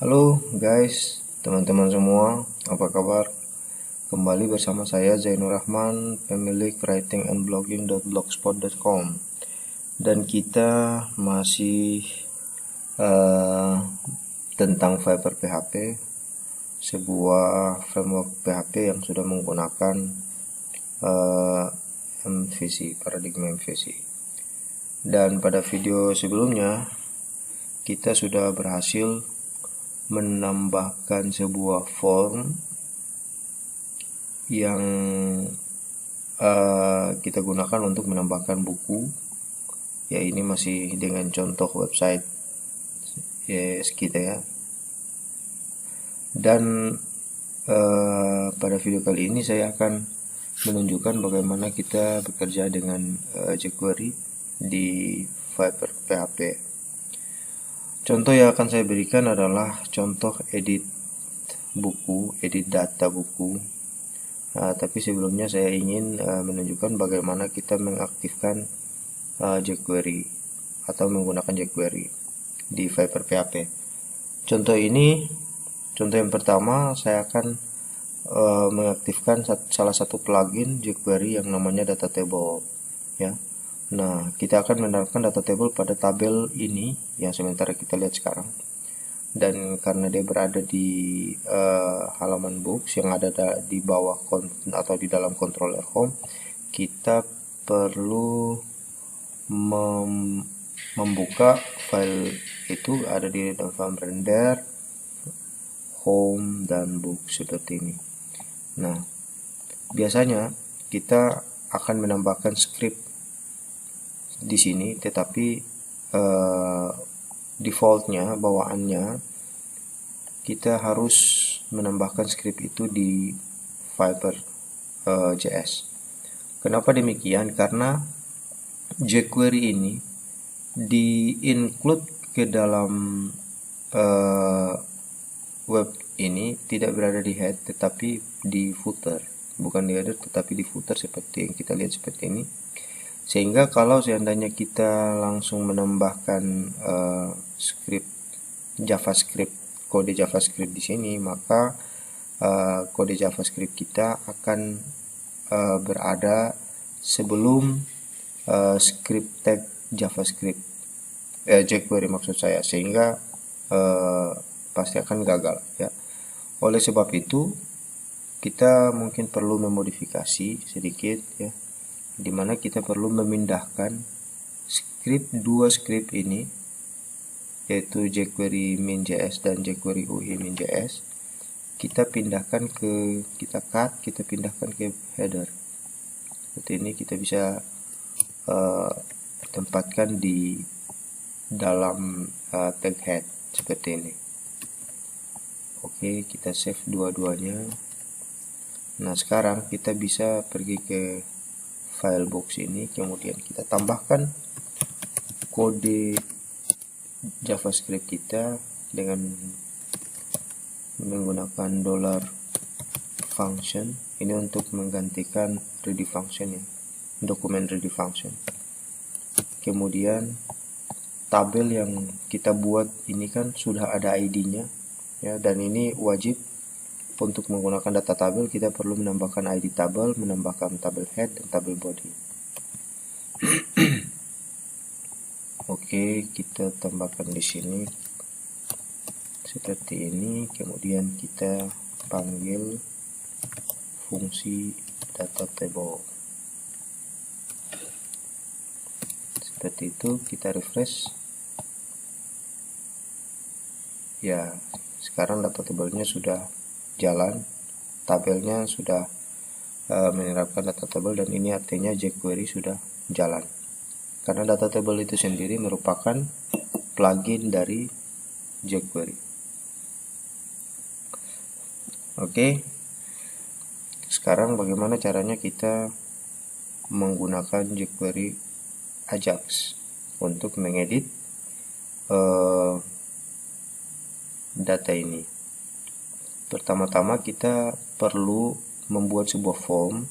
Halo guys, teman-teman semua, apa kabar? Kembali bersama saya Zainur Rahman, pemilik writingandblogging.blogspot.com. Dan kita masih tentang Fiverr PHP, sebuah framework PHP yang sudah menggunakan MVC, paradigma MVC. Dan pada video sebelumnya kita sudah berhasil menambahkan sebuah form yang kita gunakan untuk menambahkan buku. Ya, ini masih dengan contoh website kita ya. Dan pada video kali ini saya akan menunjukkan bagaimana kita bekerja dengan jQuery di Fiverr PHP. Contoh yang akan saya berikan adalah contoh edit buku, edit data buku. Tapi sebelumnya saya ingin menunjukkan bagaimana kita mengaktifkan jQuery atau menggunakan jQuery di Fiverr PHP. Contoh yang pertama, saya akan mengaktifkan salah satu plugin jQuery yang namanya data table ya. Nah, kita akan menerapkan data table pada tabel ini yang sementara kita lihat sekarang. Dan karena dia berada di halaman books yang ada di bawah atau di dalam controller home, kita perlu membuka file itu ada di dalam render, home, dan book seperti ini. Nah, biasanya kita akan menambahkan script di sini, tetapi defaultnya, bawaannya kita harus menambahkan script itu di Fiverr JS. Kenapa demikian? Karena jQuery ini di-include ke dalam web ini, tidak berada di head tetapi di footer, bukan di header tetapi di footer seperti yang kita lihat seperti ini. Sehingga kalau seandainya kita langsung menambahkan kode JavaScript di sini, maka kode JavaScript kita akan berada sebelum script tag JavaScript jQuery maksud saya, sehingga pasti akan gagal ya. Oleh sebab itu kita mungkin perlu memodifikasi sedikit ya, dimana kita perlu memindahkan dua script ini, yaitu jQuery min.js dan jQuery UI min.js. Kita pindahkan kita pindahkan ke header seperti ini. Kita bisa tempatkan di dalam tag head seperti ini. Oke, kita save dua-duanya. Nah, sekarang kita bisa pergi ke file box ini, kemudian kita tambahkan kode JavaScript kita dengan menggunakan $function ini untuk menggantikan ready function ya, dokumen ready function. Kemudian tabel yang kita buat ini kan sudah ada ID-nya ya, dan ini wajib. Untuk menggunakan data tabel kita perlu menambahkan ID tabel, menambahkan tabel head dan tabel body. Oke, kita tambahkan di sini seperti ini. Kemudian kita panggil fungsi data table. Seperti itu, kita refresh. Ya, sekarang data tabelnya sudah jalan, tabelnya sudah menerapkan data table, dan ini artinya jQuery sudah jalan karena data table itu sendiri merupakan plugin dari jQuery. Oke, sekarang bagaimana caranya kita menggunakan jQuery Ajax untuk mengedit data ini. Pertama-tama kita perlu membuat sebuah form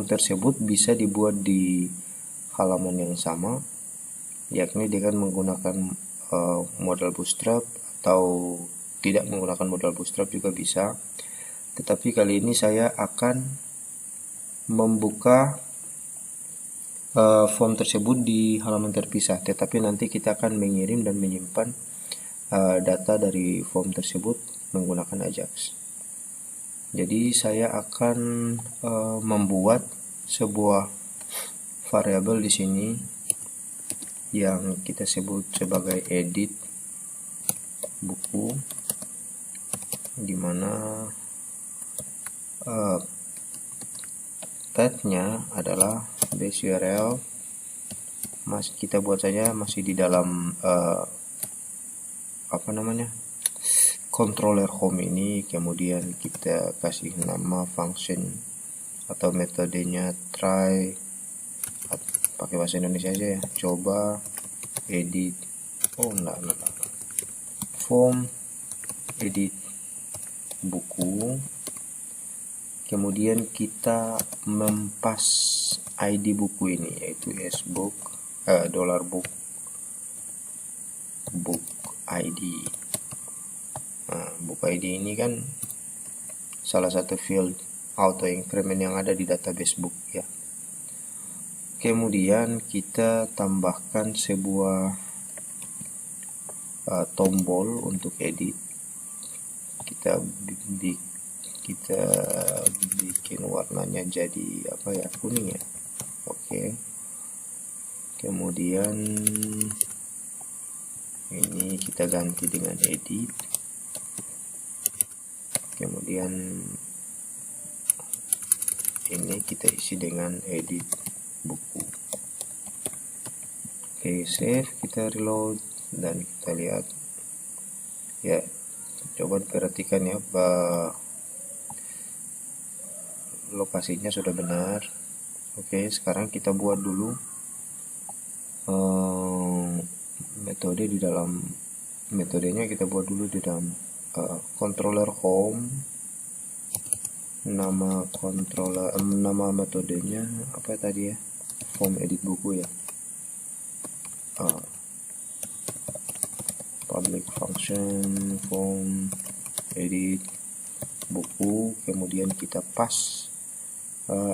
tersebut bisa dibuat di halaman yang sama, yakni dengan menggunakan model Bootstrap atau tidak menggunakan modal Bootstrap juga bisa. Tetapi kali ini saya akan membuka form tersebut di halaman terpisah, tetapi nanti kita akan mengirim dan menyimpan data dari form tersebut menggunakan Ajax. Jadi saya akan membuat sebuah variabel di sini yang kita sebut sebagai edit buku, dimana tag-nya adalah base URL. Kita buat saja masih di dalam controller home ini, kemudian kita kasih nama function atau metodenya try, pakai bahasa Indonesia aja ya, coba edit form edit buku. Kemudian kita mempas ID buku ini, yaitu sbook $book ID. Book ID ini kan salah satu field auto increment yang ada di database book ya. Kemudian kita tambahkan sebuah tombol untuk edit. Kita bikin warnanya jadi kuning ya. Oke. Kemudian ini kita ganti dengan edit. Kemudian ini kita isi dengan edit buku. Oke, save, kita reload dan kita lihat ya. Coba perhatikan ya, lokasinya sudah benar. Oke, sekarang kita buat dulu metode di dalam metodenya. Kita buat dulu di dalam controller home. Nama metodenya apa tadi ya, form edit buku ya, public function form edit buku. Kemudian kita pas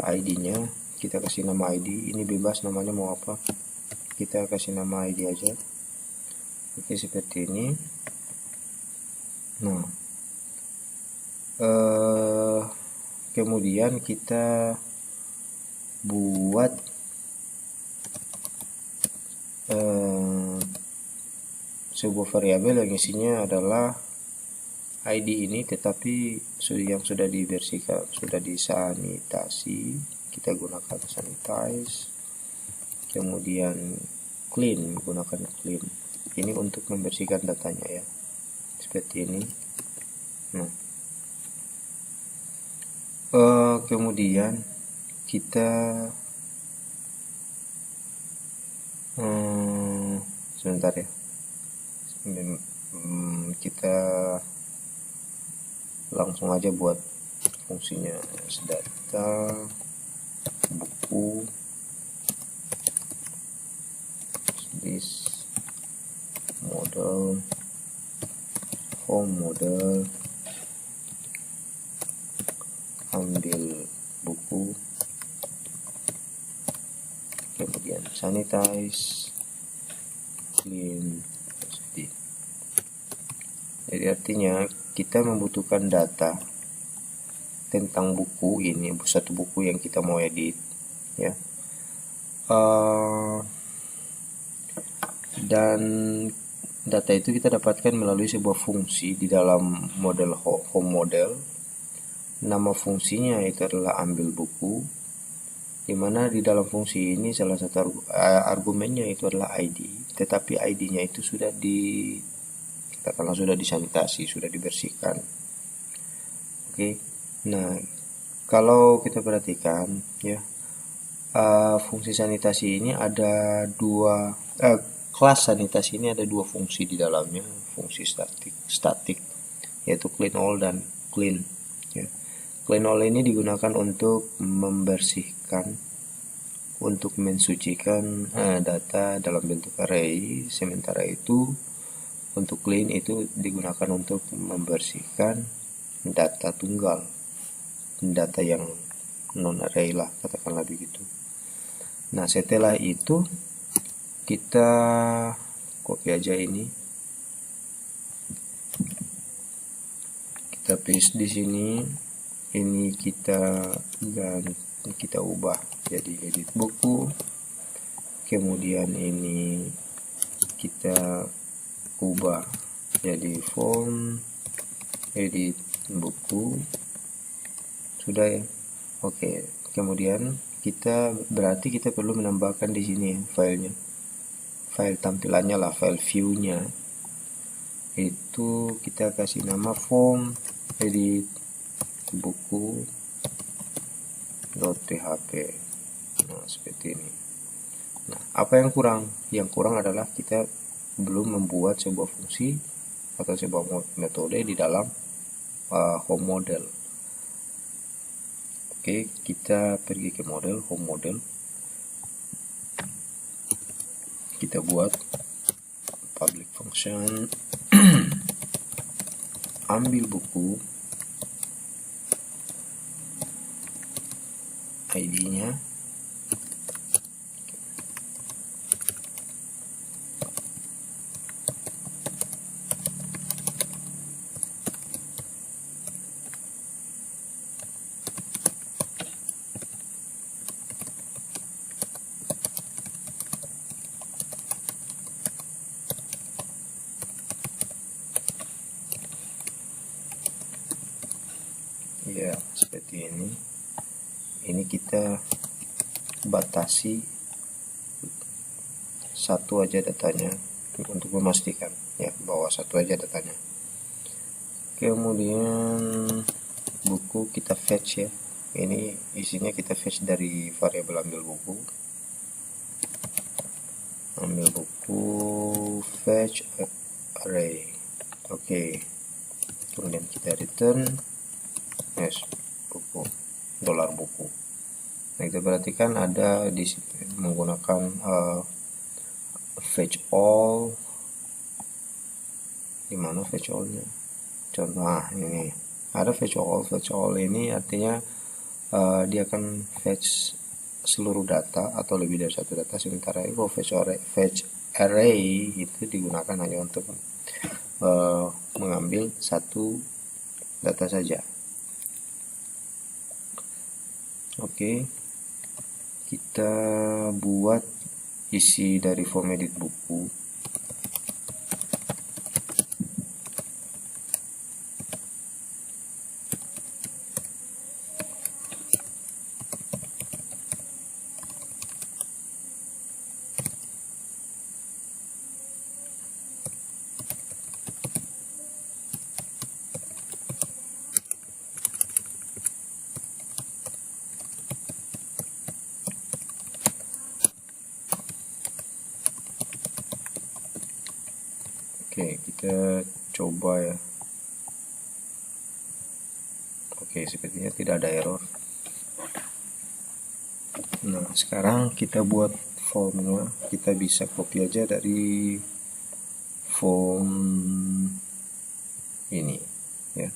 ID-nya, kita kasih nama ID, ini bebas namanya mau apa, kita kasih nama ID aja. Oke, seperti ini. Nah, kemudian kita buat sebuah variabel yang isinya adalah ID ini, tetapi yang sudah dibersihkan, sudah disanitasi. Kita gunakan sanitize. Kemudian clean, gunakan clean. Ini untuk membersihkan datanya ya, seperti ini. Nah, kemudian kita sebentar ya, kita langsung aja buat fungsinya data buku this model home model, ambil buku, kemudian sanitize, clean. Jadi artinya kita membutuhkan data tentang buku ini, satu buku yang kita mau edit ya, dan data itu kita dapatkan melalui sebuah fungsi di dalam model home model. Nama fungsinya itu adalah ambil buku, dimana di dalam fungsi ini salah satu argumennya itu adalah ID, tetapi ID-nya itu sudah katakanlah sudah disanitasi, sudah dibersihkan. Oke. Nah, kalau kita perhatikan ya, fungsi sanitasi ini ada dua, kelas sanitasi ini ada dua fungsi di dalamnya, fungsi statik yaitu clean all dan clean ya. Clean all ini digunakan untuk membersihkan, untuk mensucikan data dalam bentuk array. Sementara itu Untuk clean itu digunakan untuk membersihkan data tunggal, data yang non array lah, katakanlah begitu. Nah, setelah itu kita copy aja ini, kita paste di sini. Ini kita ubah jadi edit buku. Kemudian ini kita ubah jadi form edit buku. Sudah ya. Oke, kemudian berarti kita perlu menambahkan di sini filenya, file tampilannya lah, file view-nya itu kita kasih nama form edit buku .php. Nah, seperti ini. Nah, apa yang kurang? Yang kurang adalah kita belum membuat sebuah fungsi atau sebuah metode di dalam home model. Oke, kita pergi ke model, home model. Kita buat public function ambil buku, ID-nya, ya seperti ini. Ini kita batasi satu aja datanya untuk memastikan ya bahwa satu aja datanya. Kemudian buku kita fetch ya. Ini isinya kita fetch dari variabel ambil buku. Ambil buku fetch array. Oke. Kemudian kita return yes buku $buku. Nah, kita perhatikan ada di menggunakan fetch all. Di mana fetch all-nya? Contoh, ini ada fetch all. Fetch all ini artinya dia akan fetch seluruh data atau lebih dari satu data, sementara itu fetch array itu digunakan hanya untuk mengambil satu data saja. Oke, kita buat isi dari form edit buku. Oke, kita coba ya. Oke, sepertinya tidak ada error. Nah, sekarang kita buat formnya. Kita bisa copy aja dari form ini ya.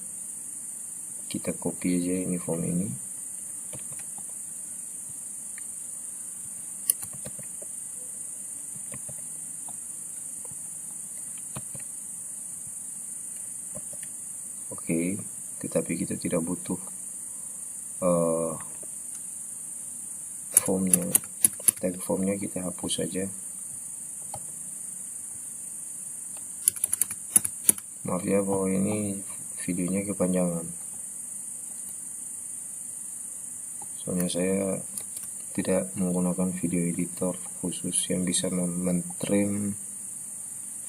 Kita copy aja ini form ini. Oke, tetapi kita tidak butuh formnya. Tag formnya kita hapus saja. Maaf ya bahwa ini videonya kepanjangan, soalnya saya tidak menggunakan video editor khusus yang bisa mentrim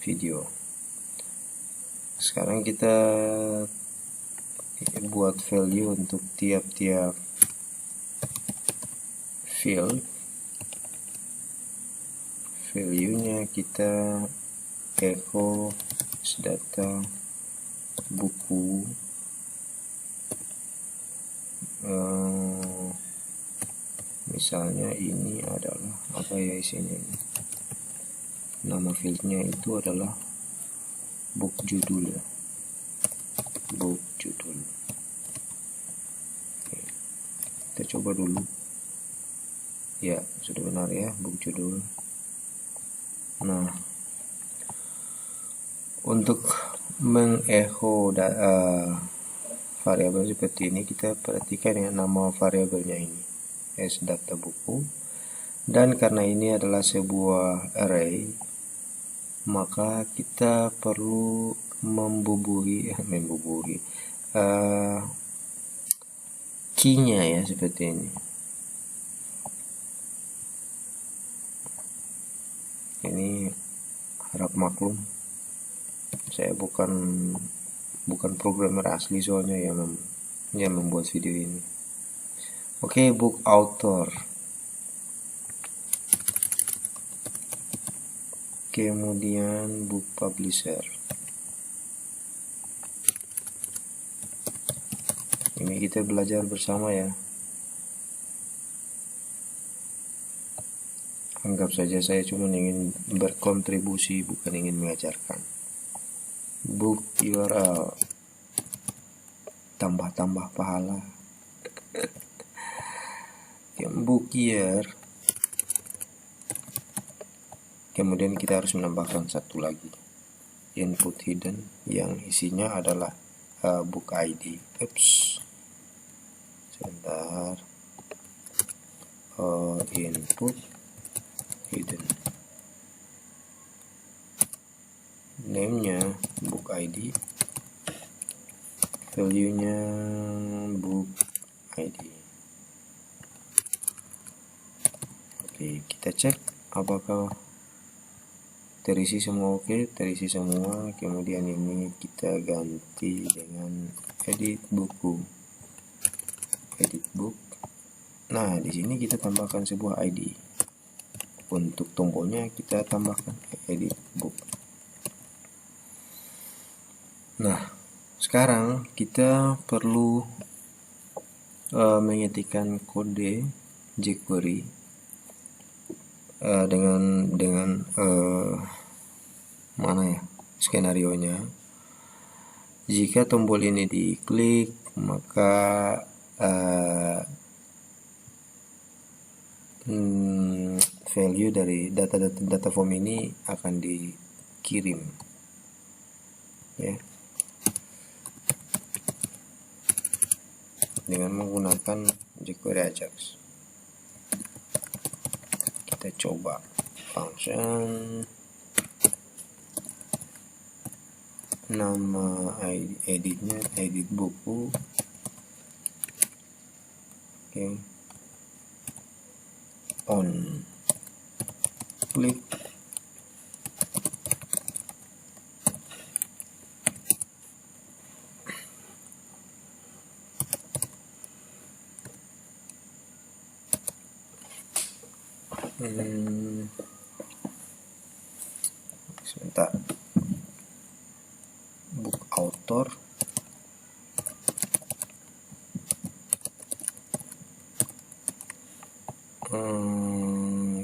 video. Sekarang kita buat value untuk tiap-tiap field. Value-nya kita echo data buku, misalnya ini adalah apa ya isinya ini. Nama fieldnya itu adalah book judul ya, book judul. Oke, kita coba dulu ya, sudah benar ya, book judul. Nah, untuk mengecho variabel seperti ini, kita perhatikan ya nama variabelnya ini as data buku, dan karena ini adalah sebuah array, maka kita perlu membubuhi key-nya ya, seperti ini. Ini harap maklum, saya bukan programmer asli soalnya yang membuat video ini. Oke, book author, kemudian book publisher. Ini kita belajar bersama ya. Anggap saja saya cuma ingin berkontribusi, bukan ingin mengajarkan. Book URL, tambah pahala. Book year. Kemudian kita harus menambahkan satu lagi, input hidden, yang isinya adalah book ID. Sebentar. Input hidden, name-nya book ID, value-nya book ID. Oke, kita cek apakah terisi semua. Oke, terisi semua. Kemudian ini kita ganti dengan edit buku, edit book. Nah, di sini kita tambahkan sebuah ID. Untuk tombolnya kita tambahkan edit book. Nah, sekarang kita perlu mengetikkan kode jQuery dengan mana ya skenarionya. Jika tombol ini diklik, maka value dari data form ini akan dikirim ya, dengan menggunakan jQuery Ajax. Kita coba function, nama editnya edit buku. Oke, on, klik. Sebentar, book author,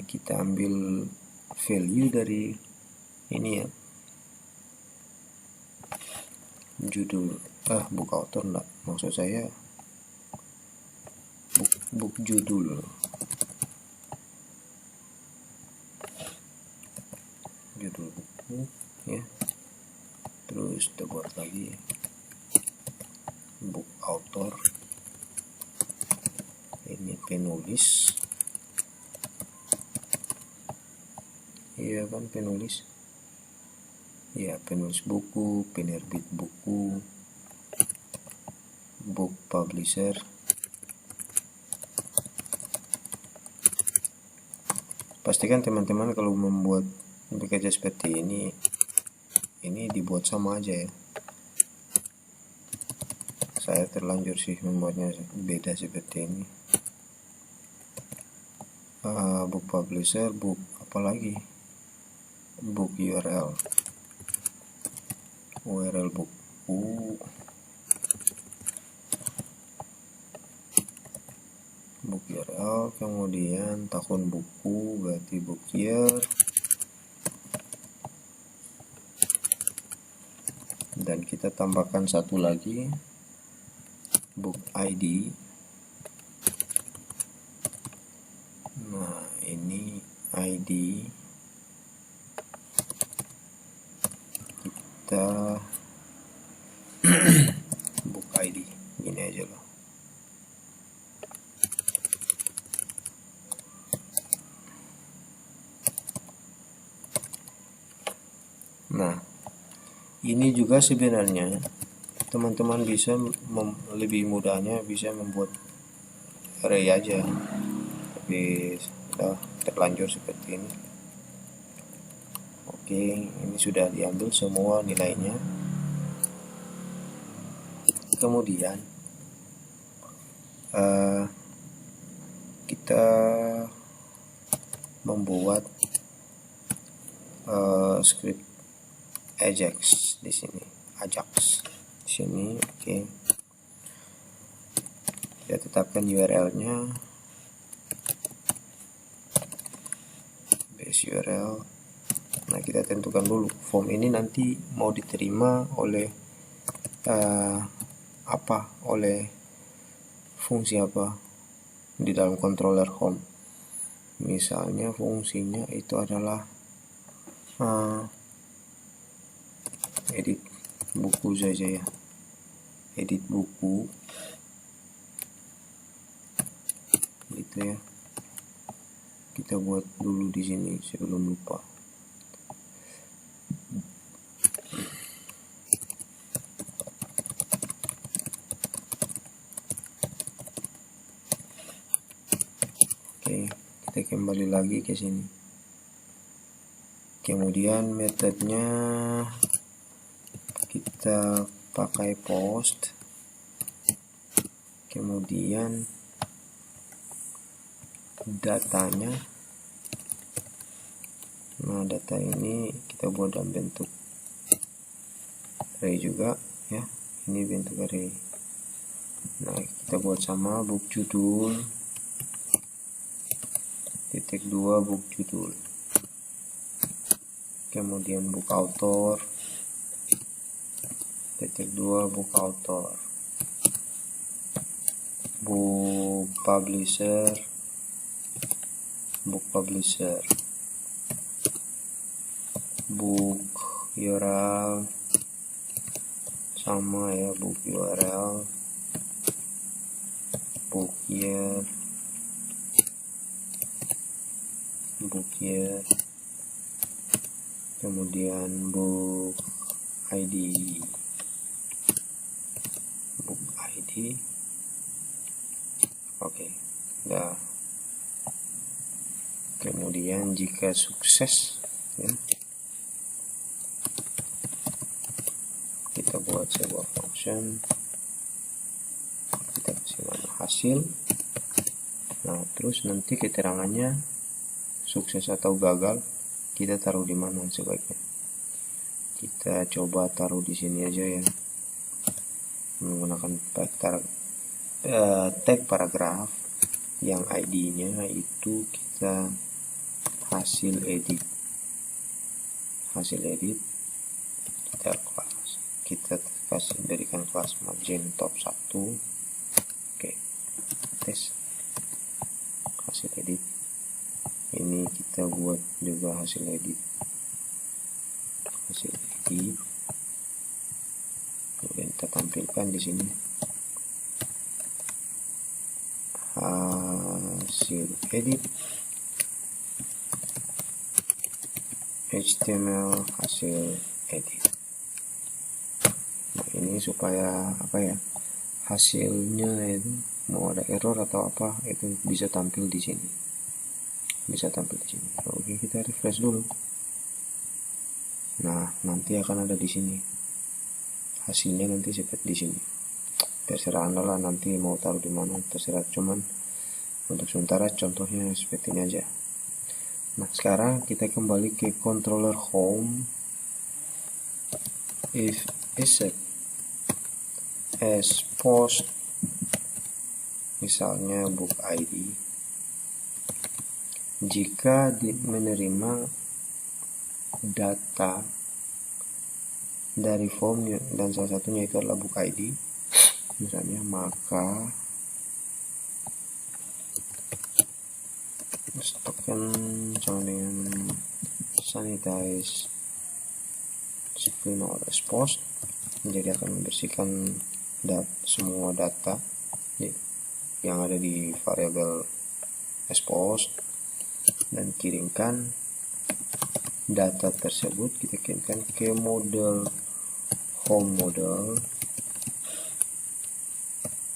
kita ambil value dari ini ya, judul, book author enggak, maksud saya book judul, judul buku ya. Terus kita buat lagi book author, ini penulis, iya kan, penulis ya, penulis buku, penerbit buku, book publisher. Pastikan teman-teman kalau membuat bekerja seperti ini dibuat sama aja ya. Saya terlanjur sih membuatnya beda seperti ini. Book publisher, book apalagi, book URL buku, book URL, kemudian tahun buku berarti book year, kita tambahkan satu lagi, book ID. Nah, ini ID kita book ID gini aja loh. Nah, ini juga sebenarnya teman-teman bisa lebih mudahnya bisa membuat array aja, tapi sudah terlanjur seperti ini. Oke, ini sudah diambil semua nilainya. Kemudian kita membuat script Ajax di sini, Ajax di sini. Oke, kita tetapkan URL-nya, base URL. Nah, kita tentukan dulu form ini nanti mau diterima oleh oleh fungsi apa di dalam controller home. Misalnya fungsinya itu adalah edit buku saja ya, edit buku gitu ya. Kita buat dulu di sini sebelum lupa. Oke, kita kembali lagi ke sini. Kemudian metodenya kita pakai post. Kemudian datanya, nah data ini kita buat dalam bentuk array juga ya, ini bentuk array. Nah, kita buat sama book judul titik 2 book judul, kemudian book author titik 2 book author, book publisher book publisher, book URL sama ya, book URL, book year, kemudian book ID, oke, nah kemudian jika sukses ya, kita buat sebuah function, kita kasih nama hasil. Nah, terus nanti keterangannya sukses atau gagal kita taruh di mana sebaiknya. Kita coba taruh di sini aja ya, menggunakan tag paragraf yang ID-nya itu kita hasil edit kita kasih berikan kelas margin top 1. Oke, tes hasil edit ini kita buat juga hasil edit kemudian kita tampilkan di sini hasil edit HTML hasil edit. Nah, ini supaya apa ya, hasilnya itu mau ada error atau apa itu bisa tampil di sini, Oke, kita refresh dulu. Nah, nanti akan ada di sini hasilnya, nanti seperti di sini. Terserah Anda lah nanti mau taruh di mana, terserah, cuman untuk sementara contohnya seperti ini aja. Nah, sekarang kita kembali ke controller home. If accept as post, misalnya book ID, jika menerima data dari form, dan salah satunya itu adalah book ID. Misalnya maka token sama dengan sanitize screen or expose, jadi akan membersihkan semua data yang ada di variabel expose, dan kirimkan data tersebut, kita kirimkan ke model home model,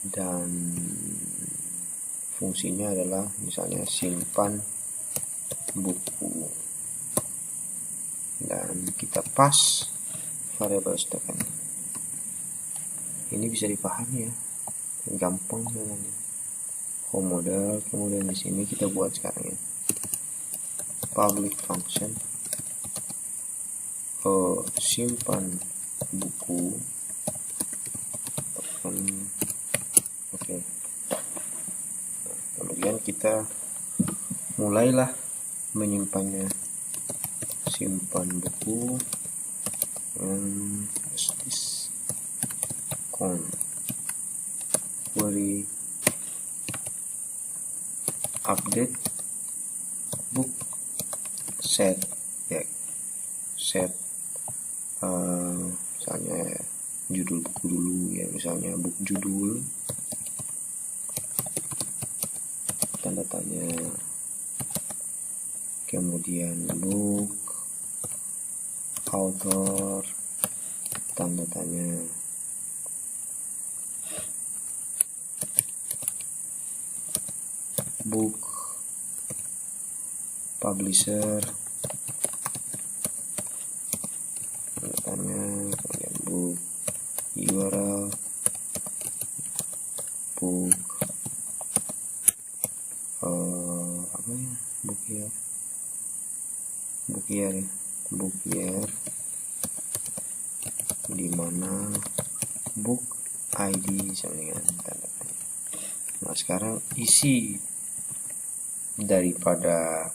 dan fungsinya adalah misalnya simpan buku, dan kita pas variabel token. Ini bisa dipahami ya, gampang sebenarnya. Home model, kemudian di sini kita buat sekarang ya public function simpan buku token. Oke. Kemudian kita mulailah menyimpannya, simpan buku query update book set ya, set misalnya judul buku dulu ya, misalnya book judul, tanda tanya, kemudian book author, tanda tanya, book publisher, tanda tanya, kemudian book URL, book book year di mana book ID sama dengan tanda tanya. Nah, sekarang isi daripada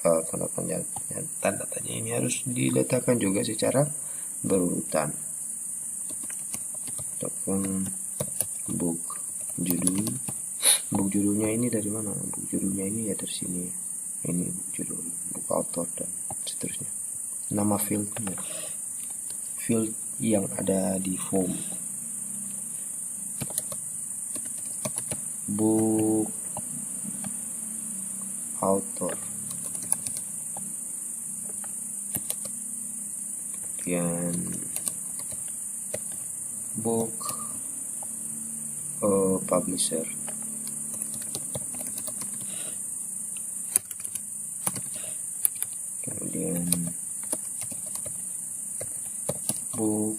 tanda tanya ini harus diletakkan juga secara berurutan. Token book judul, book judulnya ini dari mana? Book judulnya ini ya dari sini. Ini book judul, book author, dan seterusnya. Nama fieldnya, field yang ada di form. Book author, kemudian book publisher, kemudian book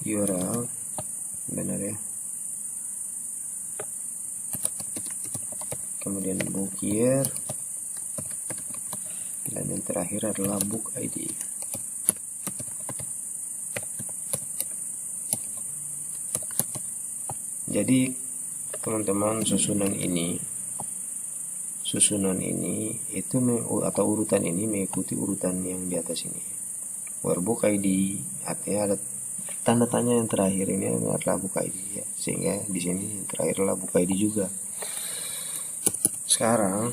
URL, benar ya, kemudian book year, dan yang terakhir adalah book ID. Jadi teman-teman, susunan ini itu atau urutan ini mengikuti urutan yang di atas ini. Where book ID artinya ada tanda tanya yang terakhir ini adalah book ID ya, sehingga di sini yang terakhir adalah book ID juga. Sekarang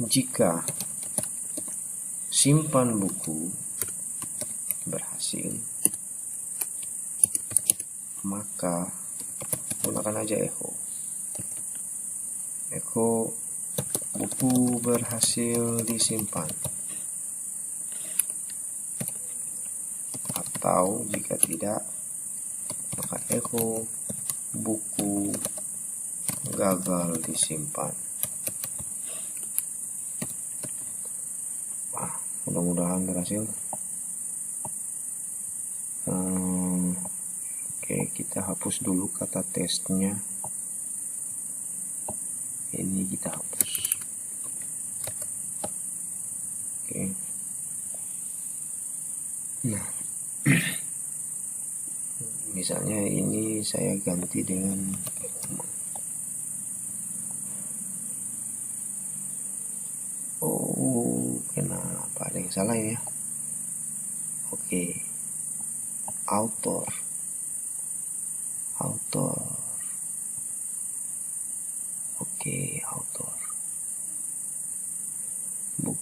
jika simpan buku berhasil, maka gunakan aja echo buku berhasil disimpan, atau jika tidak maka echo buku gagal disimpan. Mudah-mudahan berhasil. Oke, kita hapus dulu kata testnya. Ini kita hapus. Oke. Nah, misalnya ini saya ganti dengan kenapa ada yang salah ya? Oke. author. Oke, author.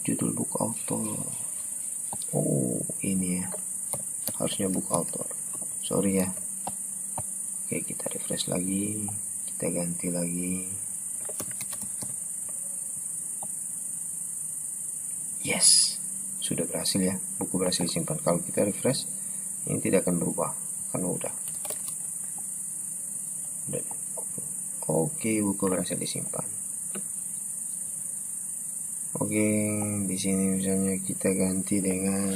Judul book author. Oh, ini ya. Harusnya book author. Sorry ya. Oke, kita refresh lagi. Kita ganti lagi. Yes. Sudah berhasil ya. Buku berhasil disimpan. Kalau kita refresh, ini tidak akan berubah karena udah. Oke, buku berhasil disimpan. Oke, di sini misalnya kita ganti dengan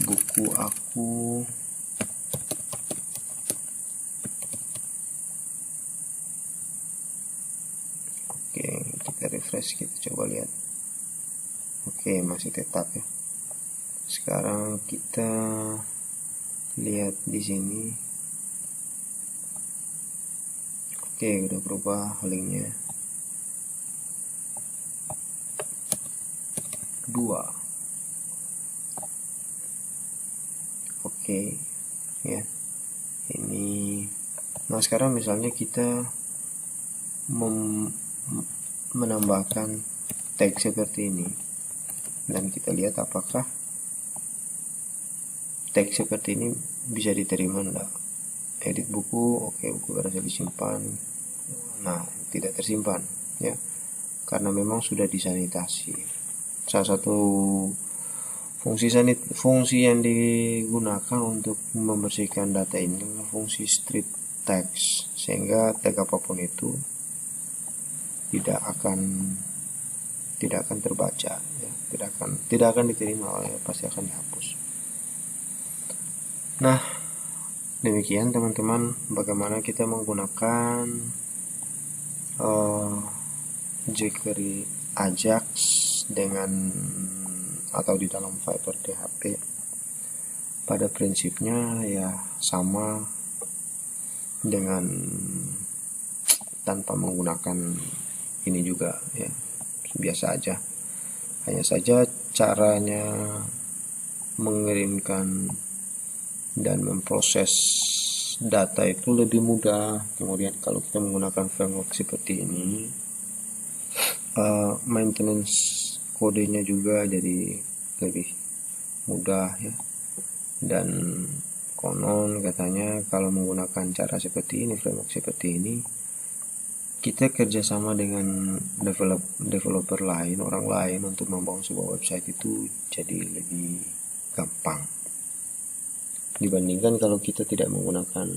buku aku. Oke, kita refresh, kita coba lihat. Oke, masih tetap ya. Sekarang kita lihat di sini. Oke, udah berubah linknya. 2. Oke ya, ini. Nah, sekarang misalnya kita menambahkan teks seperti ini, dan kita lihat apakah teks seperti ini bisa diterima enggak. Edit buku. Oke, buku berhasil disimpan. Nah, tidak tersimpan ya, karena memang sudah disanitasi. Salah satu fungsi yang digunakan untuk membersihkan data ini adalah fungsi strip text, sehingga tag apapun itu tidak akan terbaca ya, tidak akan diterima, pasti akan dihapus. Nah, demikian teman-teman, bagaimana kita menggunakan jQuery Ajax dengan atau di dalam Fiverr PHP. Pada prinsipnya ya sama dengan tanpa menggunakan ini juga ya, biasa aja. Hanya saja caranya mengirimkan dan memproses data itu lebih mudah. Kemudian kalau kita menggunakan framework seperti ini, maintenance kodenya juga jadi lebih mudah ya. Dan konon katanya kalau menggunakan cara seperti ini, framework seperti ini, kita kerjasama dengan developer lain, orang lain untuk membangun sebuah website itu jadi lebih gampang dibandingkan kalau kita tidak menggunakan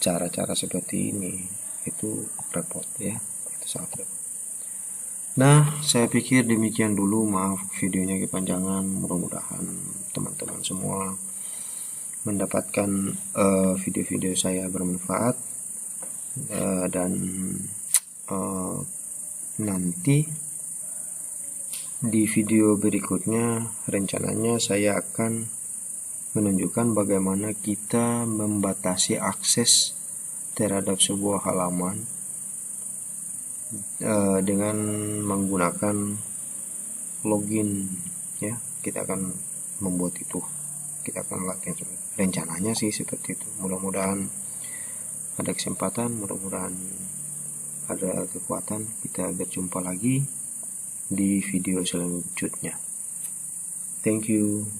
cara-cara seperti ini. Itu repot ya, itu sangat repot. Nah, saya pikir demikian dulu. Maaf videonya kepanjangan. Mudah-mudahan teman-teman semua mendapatkan video-video saya bermanfaat, dan nanti di video berikutnya rencananya saya akan menunjukkan bagaimana kita membatasi akses terhadap sebuah halaman dengan menggunakan login ya. Kita akan membuat itu, kita akan latihan rencananya sih seperti itu. Mudah-mudahan ada kesempatan, mudah-mudahan ada kekuatan. Kita berjumpa lagi di video selanjutnya. Thank you.